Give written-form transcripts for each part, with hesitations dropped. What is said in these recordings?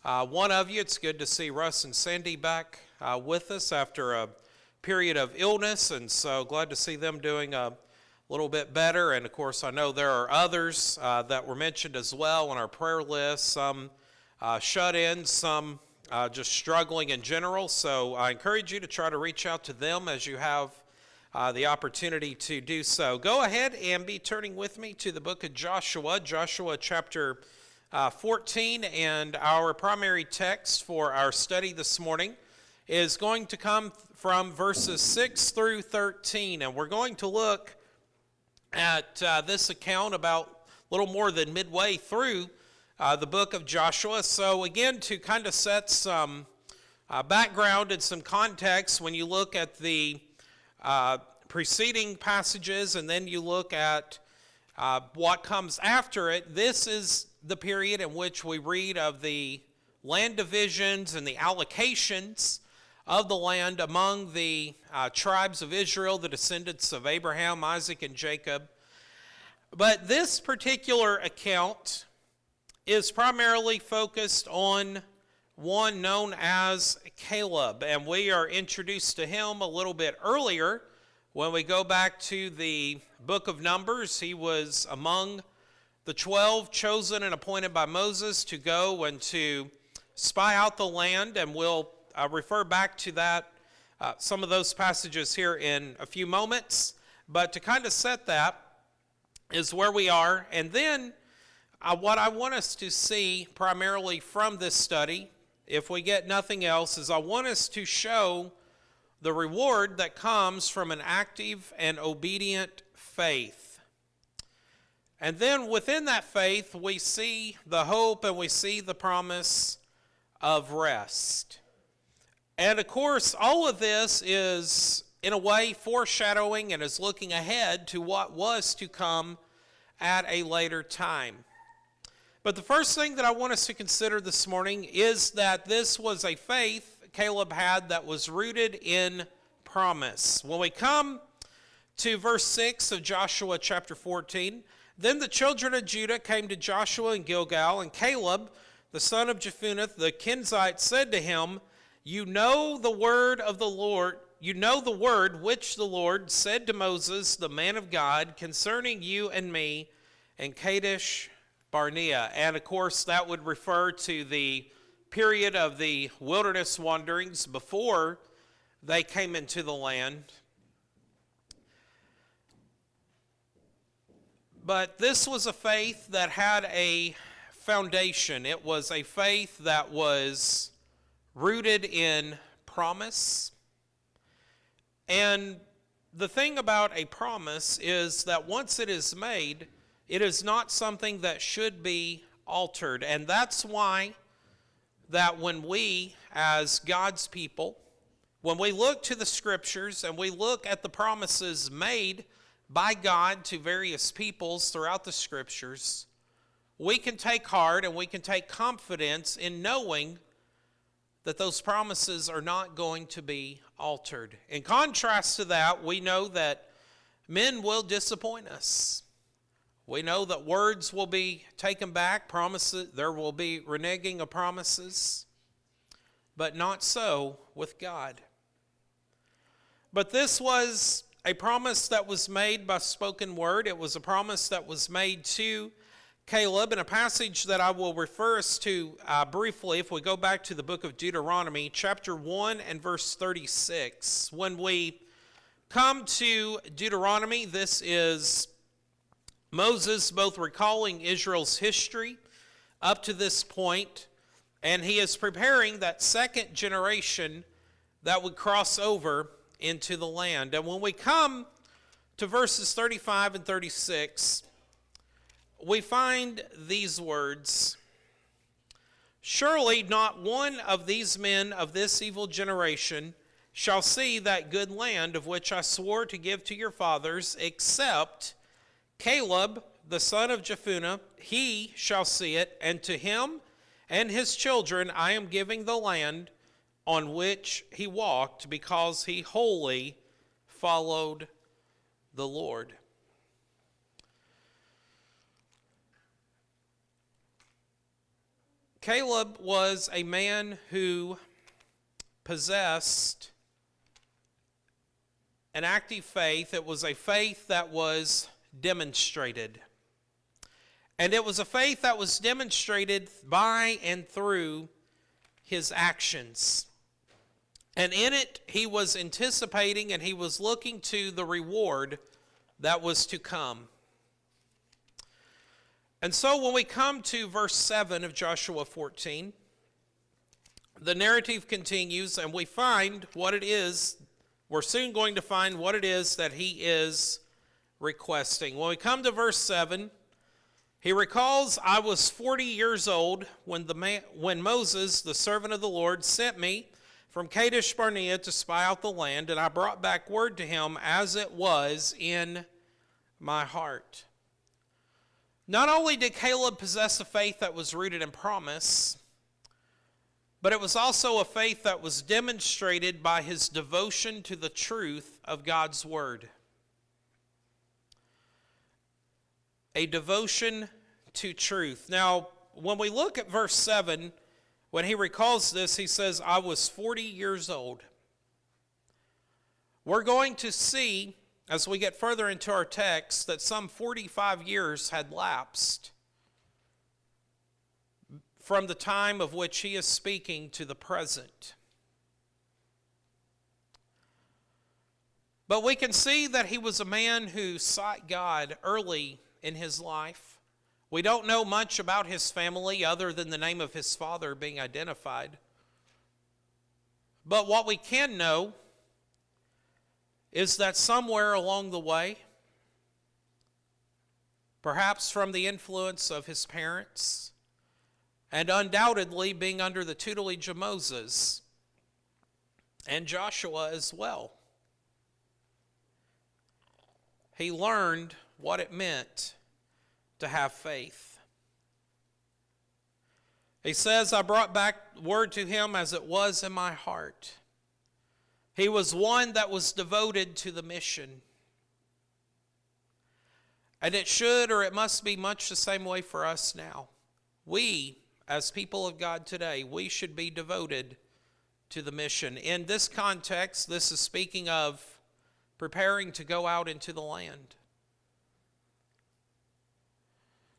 one of you. It's good to see Russ and Sandy back with us after a period of illness, and so glad to see them doing a little bit better. And of course, I know there are others that were mentioned as well on our prayer list, some shut in, some just struggling in general. So I encourage you to try to reach out to them as you have the opportunity to do so. Go ahead and be turning with me to the book of Joshua, Joshua chapter 14, and our primary text for our study this morning is going to come from verses 6 through 13, and we're going to look at this account about a little more than midway through the book of Joshua. So again, to kind of set some background and some context, when you look at the preceding passages and then you look at what comes after it, this is the period in which we read of the land divisions and the allocations of the land among the tribes of Israel, the descendants of Abraham, Isaac, and Jacob. But this particular account is primarily focused on one known as Caleb, and we are introduced to him a little bit earlier. When we go back to the book of Numbers, he was among the 12 chosen and appointed by Moses to go and to spy out the land, and we'll refer back to that, some of those passages here in a few moments. But to kind of set that is where we are. And then what I want us to see primarily from this study, if we get nothing else, is I want us to show the reward that comes from an active and obedient faith. And then within that faith, we see the hope and we see the promise of rest. And of course, all of this is in a way foreshadowing and is looking ahead to what was to come at a later time. But the first thing that I want us to consider this morning is that this was a faith Caleb had that was rooted in promise. When we come to verse 6 of Joshua chapter 14, then the children of Judah came to Joshua in Gilgal, and Caleb, the son of Jephunneh, the Kenizzite, said to him, You know the word of the Lord, you know the word which the Lord said to Moses, the man of God, concerning you and me in Kadesh Barnea. And of course, that would refer to the period of the wilderness wanderings before they came into the land. But this was a faith that had a foundation. It was a faith that was rooted in promise. And the thing about a promise is that once it is made, it is not something that should be altered. And that's why that when we, as God's people, when we look to the scriptures and we look at the promises made by God to various peoples throughout the scriptures, we can take heart and we can take confidence in knowing that those promises are not going to be altered. In contrast to that, we know that men will disappoint us. We know that words will be taken back, promises, there will be reneging of promises, but not so with God. But this was a promise that was made by spoken word. It was a promise that was made to Caleb in a passage that I will refer us to briefly if we go back to the book of Deuteronomy, chapter 1 and verse 36. When we come to Deuteronomy, this is Moses both recalling Israel's history up to this point, and he is preparing that second generation that would cross over into the land. And when we come to verses 35 and 36, we find these words, Surely not one of these men of this evil generation shall see that good land of which I swore to give to your fathers, except Caleb, the son of Jephunneh, he shall see it, and to him and his children I am giving the land on which he walked, because he wholly followed the Lord. Caleb was a man who possessed an active faith. It was a faith that was demonstrated. And it was a faith that was demonstrated by and through his actions. And in it, he was anticipating and he was looking to the reward that was to come. And so when we come to verse 7 of Joshua 14, the narrative continues and we find what it is. We're soon going to find what it is that he is requesting. When we come to verse 7, he recalls, I was 40 years old when Moses, the servant of the Lord, sent me from Kadesh Barnea to spy out the land, and I brought back word to him as it was in my heart. Not only did Caleb possess a faith that was rooted in promise, but it was also a faith that was demonstrated by his devotion to the truth of God's word. A devotion to truth. Now, when we look at verse 7, when he recalls this, he says, I was 40 years old. We're going to see, as we get further into our text, that some 45 years had lapsed from the time of which he is speaking to the present. But we can see that he was a man who sought God early in his life. We don't know much about his family other than the name of his father being identified. But what we can know is that somewhere along the way, perhaps from the influence of his parents, and undoubtedly being under the tutelage of Moses and Joshua as well, he learned what it meant to have faith. He says, I brought back word to him as it was in my heart. He was one that was devoted to the mission. And it should, or it must be much the same way for us now. We, as people of God today, we should be devoted to the mission. In this context, this is speaking of preparing to go out into the land.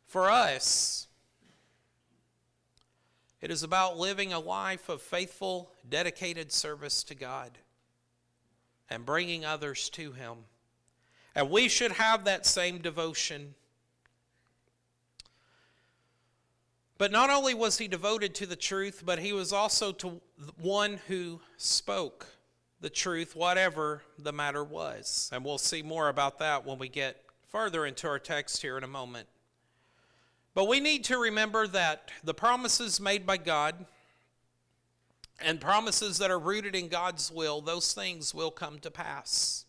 For us, it is about living a life of faithful, dedicated service to God and bringing others to Him. And we should have that same devotion. But not only was he devoted to the truth, but he was also to one who spoke the truth, whatever the matter was. And we'll see more about that when we get further into our text here in a moment. But we need to remember that the promises made by God and promises that are rooted in God's will, those things will come to pass.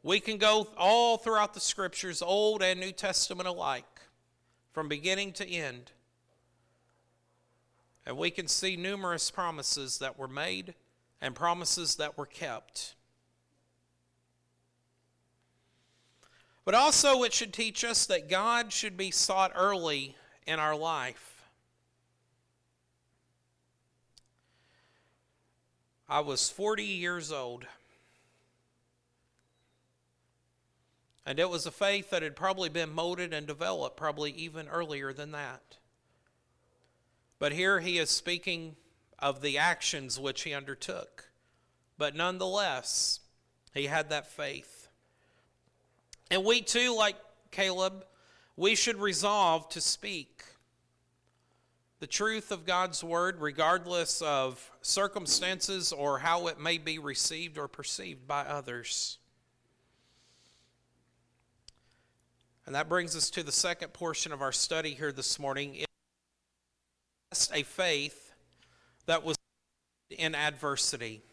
We can go all throughout the Scriptures, Old and New Testament alike, from beginning to end, and we can see numerous promises that were made and promises that were kept. But also it should teach us that God should be sought early in our life. I was 40 years old. And it was a faith that had probably been molded and developed probably even earlier than that. But here he is speaking of the actions which he undertook. But nonetheless, he had that faith. And we too, like Caleb, we should resolve to speak the truth of God's word regardless of circumstances or how it may be received or perceived by others. And that brings us to the second portion of our study here this morning. It's a faith that was in adversity.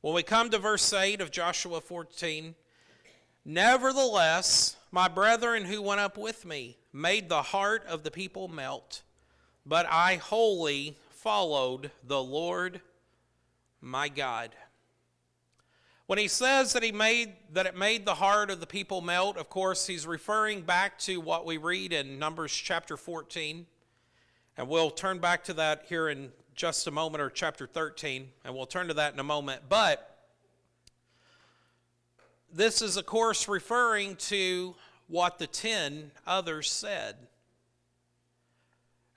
When we come to verse 8 of Joshua 14, nevertheless, my brethren who went up with me made the heart of the people melt, but I wholly followed the Lord my God. When he says that it made the heart of the people melt, of course, he's referring back to what we read in Numbers chapter 14. And we'll turn back to that here in just a moment, or chapter 13, and we'll turn to that in a moment. But this is, of course, referring to what the 10 others said.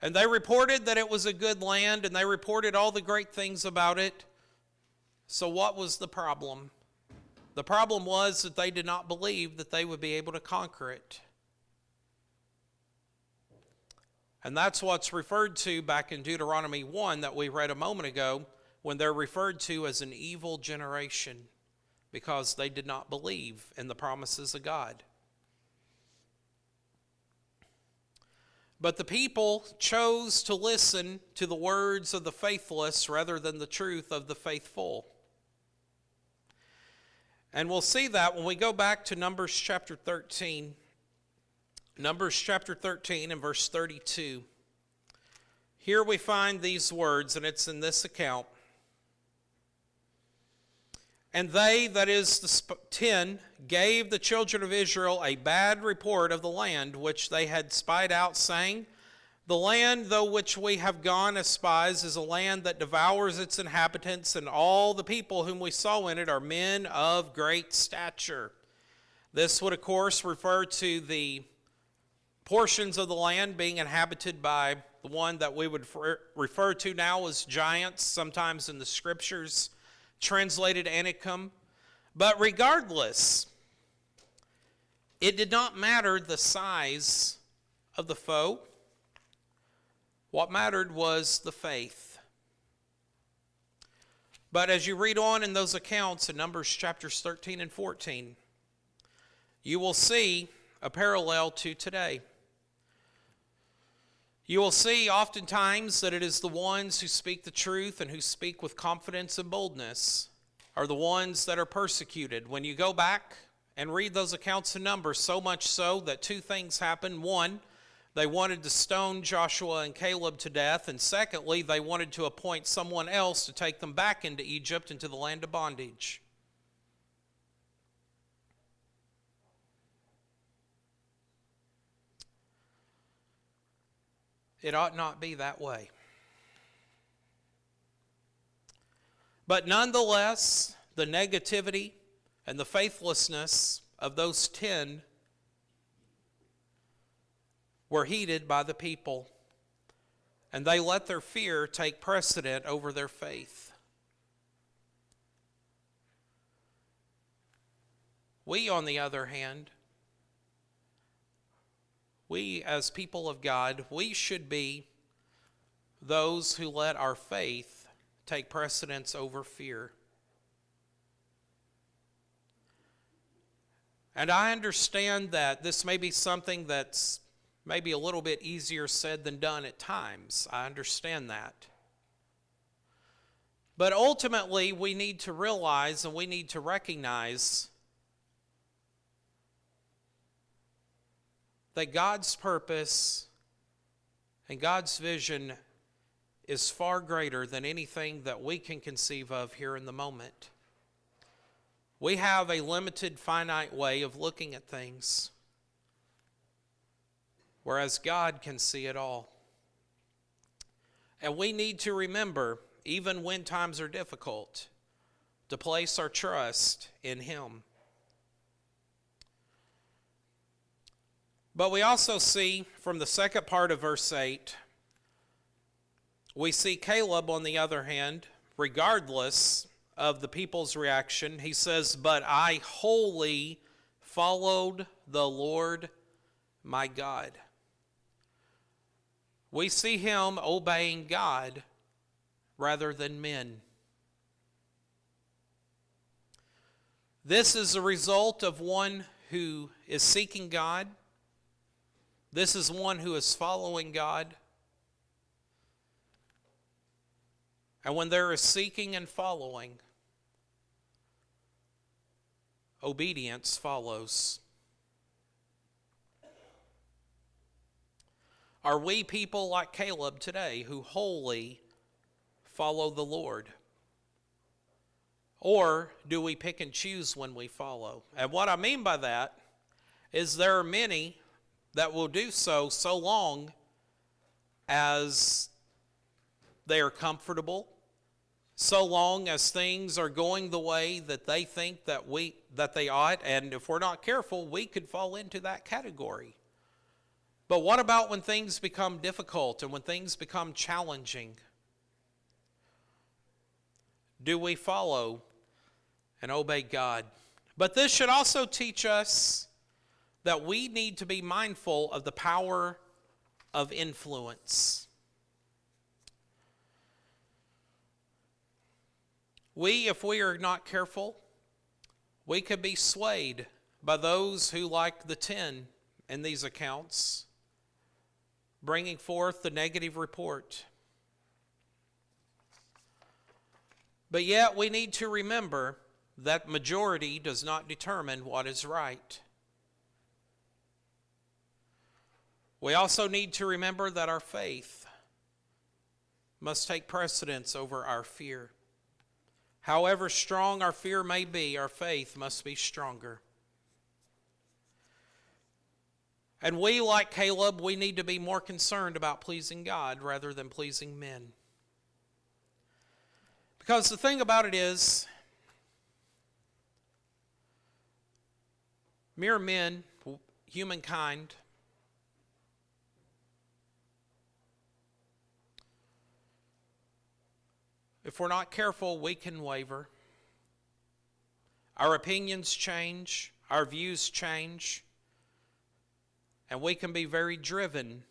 And they reported that it was a good land, and they reported all the great things about it. So what was the problem? The problem was that they did not believe that they would be able to conquer it. And that's what's referred to back in Deuteronomy 1 that we read a moment ago, when they're referred to as an evil generation, because they did not believe in the promises of God. But the people chose to listen to the words of the faithless rather than the truth of the faithful. And we'll see that when we go back to Numbers chapter 13. Numbers chapter 13 and verse 32. Here we find these words, and it's in this account. And they, that is the 10, gave the children of Israel a bad report of the land which they had spied out, saying, The land, though which we have gone as spies, is a land that devours its inhabitants, and all the people whom we saw in it are men of great stature. This would, of course, refer to the portions of the land being inhabited by the one that we would refer to now as giants, sometimes in the scriptures translated Anakim. But regardless, it did not matter the size of the foe. What mattered was the faith. But as you read on in those accounts in Numbers chapters 13 and 14, you will see a parallel to today. You will see oftentimes that it is the ones who speak the truth and who speak with confidence and boldness are the ones that are persecuted. When you go back and read those accounts in Numbers, so much so that two things happened. One, they wanted to stone Joshua and Caleb to death. And secondly, they wanted to appoint someone else to take them back into Egypt, into the land of bondage. It ought not be that way. But nonetheless, the negativity and the faithlessness of those 10 were heeded by the people, and they let their fear take precedent over their faith. We, on the other hand, we as people of God, we should be those who let our faith take precedence over fear. And I understand that this may be something that's maybe a little bit easier said than done at times. I understand that. But ultimately, we need to realize and we need to recognize that God's purpose and God's vision is far greater than anything that we can conceive of here in the moment. We have a limited, finite way of looking at things, whereas God can see it all. And we need to remember, even when times are difficult, to place our trust in Him. But we also see from the second part of verse 8, we see Caleb, on the other hand, regardless of the people's reaction, he says, "But I wholly followed the Lord my God." We see him obeying God rather than men. This is a result of one who is seeking God. This is one who is following God. And when there is seeking and following, obedience follows. Are we people like Caleb today who wholly follow the Lord? Or do we pick and choose when we follow? And what I mean by that is there are many that will do so long as they are comfortable, so long as things are going the way that they think that they ought, and if we're not careful, we could fall into that category. But what about when things become difficult and when things become challenging? Do we follow and obey God? But this should also teach us that we need to be mindful of the power of influence. If we are not careful, we could be swayed by those who, like the 10 in these accounts, bringing forth the negative report. But yet we need to remember that majority does not determine what is right. We also need to remember that our faith must take precedence over our fear. However strong our fear may be, our faith must be stronger. And we, like Caleb, we need to be more concerned about pleasing God rather than pleasing men. Because the thing about it is, mere men, humankind, if we're not careful, we can waver. Our opinions change, our views change, and we can be very driven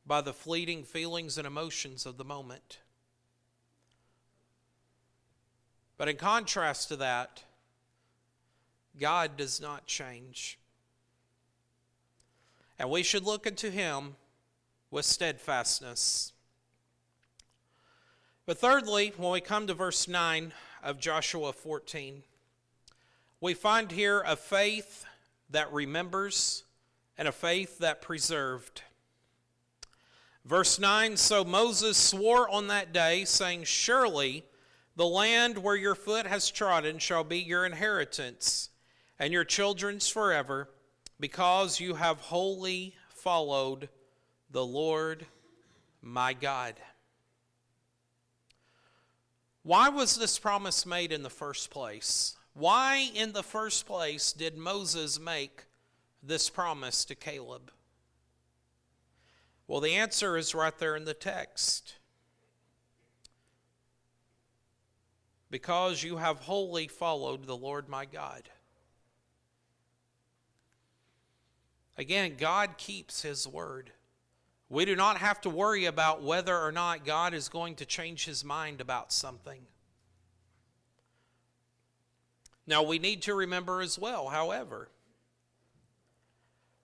by the fleeting feelings and emotions of the moment. But in contrast to that, God does not change. And we should look unto Him with steadfastness. But thirdly, when we come to verse 9 of Joshua 14, we find here a faith that remembers and a faith that preserved. Verse 9, so Moses swore on that day, saying, surely the land where your foot has trodden shall be your inheritance, and your children's forever, because you have wholly followed the Lord my God. Why was this promise made in the first place? Why in the first place did Moses make this promise to Caleb? Well, the answer is right there in the text. Because you have wholly followed the Lord my God. Again, God keeps His word. We do not have to worry about whether or not God is going to change His mind about something. Now, we need to remember as well, however,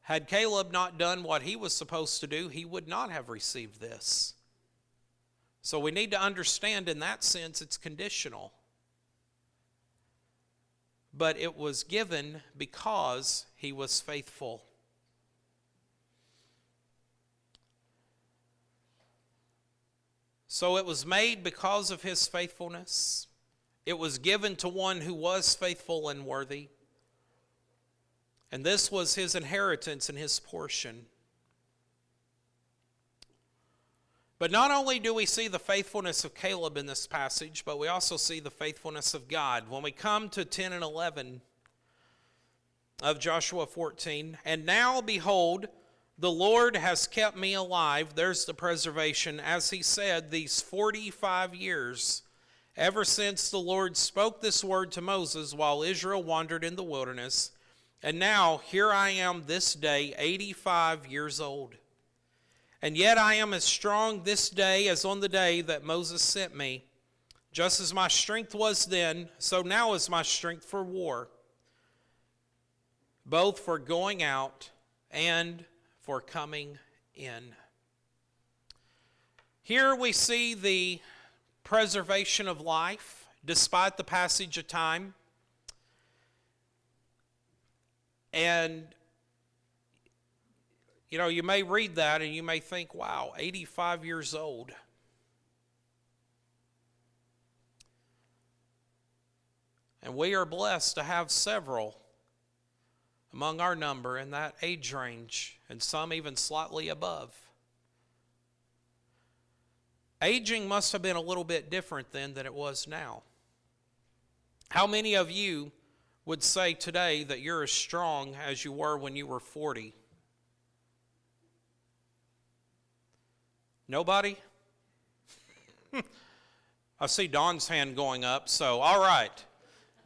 had Caleb not done what he was supposed to do, he would not have received this. So we need to understand in that sense it's conditional. But it was given because he was faithful. So it was made because of his faithfulness. It was given to one who was faithful and worthy. And this was his inheritance and his portion. But not only do we see the faithfulness of Caleb in this passage, but we also see the faithfulness of God. When we come to 10 and 11 of Joshua 14, and now behold, the Lord has kept me alive, there's the preservation, as He said, these 45 years, ever since the Lord spoke this word to Moses while Israel wandered in the wilderness. And now, here I am this day, 85 years old. And yet I am as strong this day as on the day that Moses sent me. Just as my strength was then, so now is my strength for war, both for going out and for coming in. Here we see the preservation of life, despite the passage of time. And, you may read that and you may think, wow, 85 years old. And we are blessed to have several among our number in that age range, and some even slightly above. aging must have been a little bit different then than it was now. How many of you would say today that you're as strong as you were when you were 40? Nobody? I see Don's hand going up, so all right.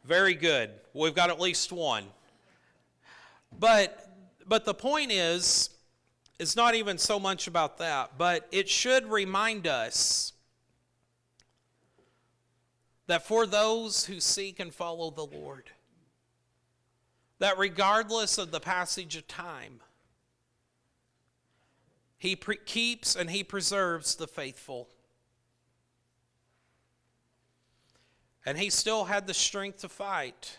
Very good. We've got at least one. But the point is, it's not even so much about that, but it should remind us that for those who seek and follow the Lord, that regardless of the passage of time, He keeps and He preserves the faithful. And He still had the strength to fight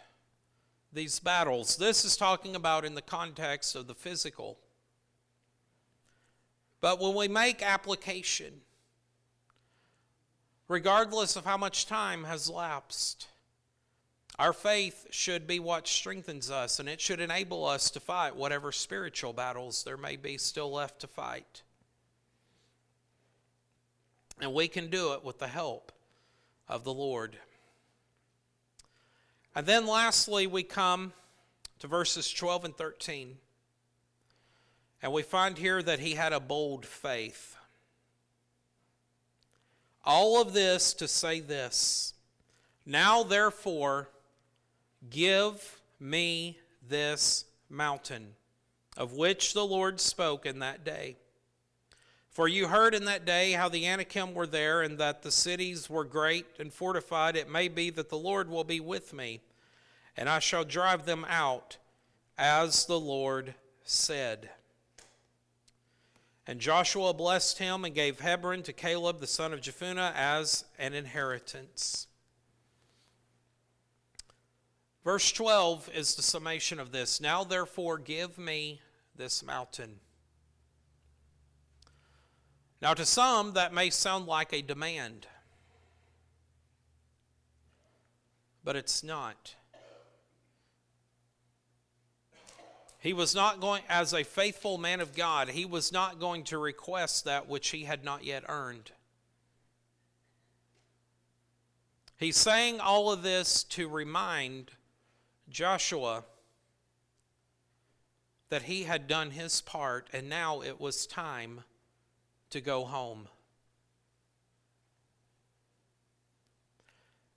these battles. This is talking about in the context of the physical. But when we make application, regardless of how much time has lapsed, our faith should be what strengthens us, and it should enable us to fight whatever spiritual battles there may be still left to fight. And we can do it with the help of the Lord. And then lastly, we come to verses 12 and 13. And we find here that he had a bold faith. All of this to say this: now therefore, give me this mountain, of which the Lord spoke in that day. For you heard in that day how the Anakim were there, and that the cities were great and fortified. It may be that the Lord will be with me, and I shall drive them out, as the Lord said. And Joshua blessed him and gave Hebron to Caleb the son of Jephunneh as an inheritance. Verse 12 is the summation of this. Now therefore give me this mountain. Now to some that may sound like a demand, but it's not. He was not going, as a faithful man of God, he was not going to request that which he had not yet earned. He's saying all of this to remind Joshua that he had done his part, and now it was time to go home.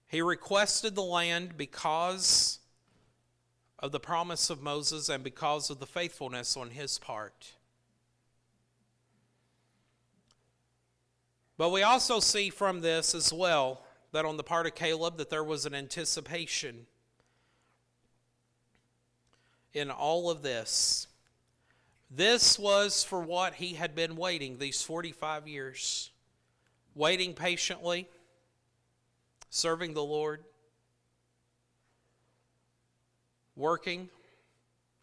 He requested the land because of the promise of Moses and because of the faithfulness on his part. But we also see from this as well that on the part of Caleb that there was an anticipation in all of this. This was for what he had been waiting these 45 years, waiting patiently, serving the Lord, working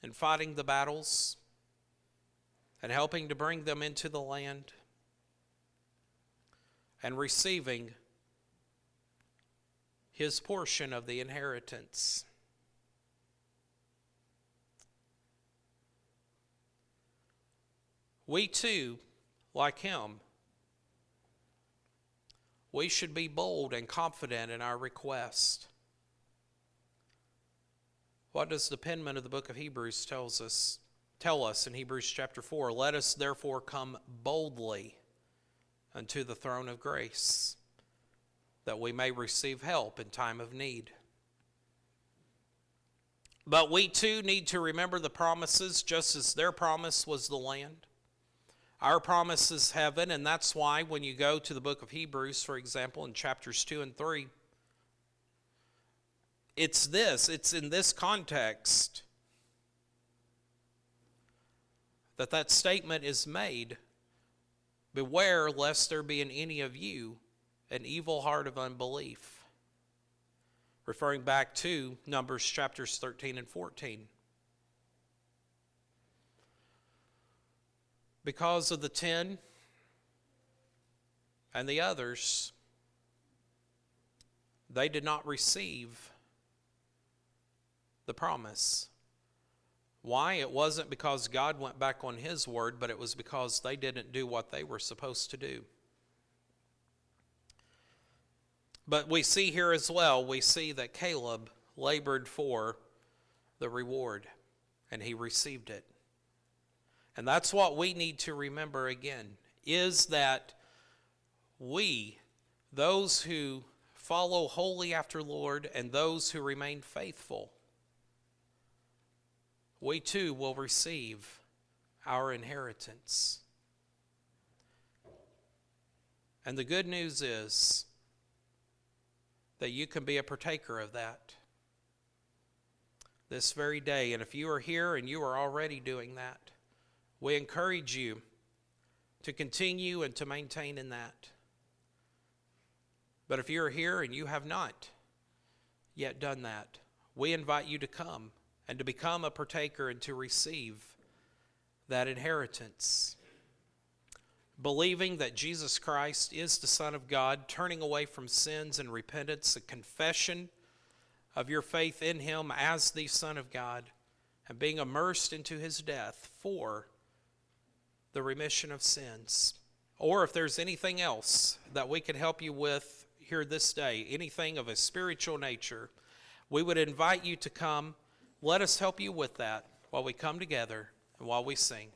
and fighting the battles and helping to bring them into the land and receiving his portion of the inheritance. We too, like him, we should be bold and confident in our request. What does the penman of the book of Hebrews tell us in Hebrews chapter 4? Let us therefore come boldly unto the throne of grace, that we may receive help in time of need. But we too need to remember the promises, just as their promise was the land. Our promise is heaven, and that's why when you go to the book of Hebrews, for example, in chapters 2 and 3, it's in this context that statement is made. Beware lest there be in any of you an evil heart of unbelief. Referring back to Numbers chapters 13 and 14. Because of the 10 and the others, they did not receive the promise. Why? It wasn't because God went back on his word, but it was because they didn't do what they were supposed to do. But we see here as well, we see that Caleb labored for the reward, and he received it. And that's what we need to remember again, is that we, those who follow wholly after Lord and those who remain faithful, we too will receive our inheritance. And the good news is that you can be a partaker of that this very day. And if you are here and you are already doing that, we encourage you to continue and to maintain in that. But if you are here and you have not yet done that, we invite you to come and to become a partaker and to receive that inheritance. Believing that Jesus Christ is the Son of God, turning away from sins and repentance, a confession of your faith in him as the Son of God, and being immersed into his death for the remission of sins. Or if there's anything else that we can help you with here this day, anything of a spiritual nature, we would invite you to come. Let us help you with that while we come together and while we sing.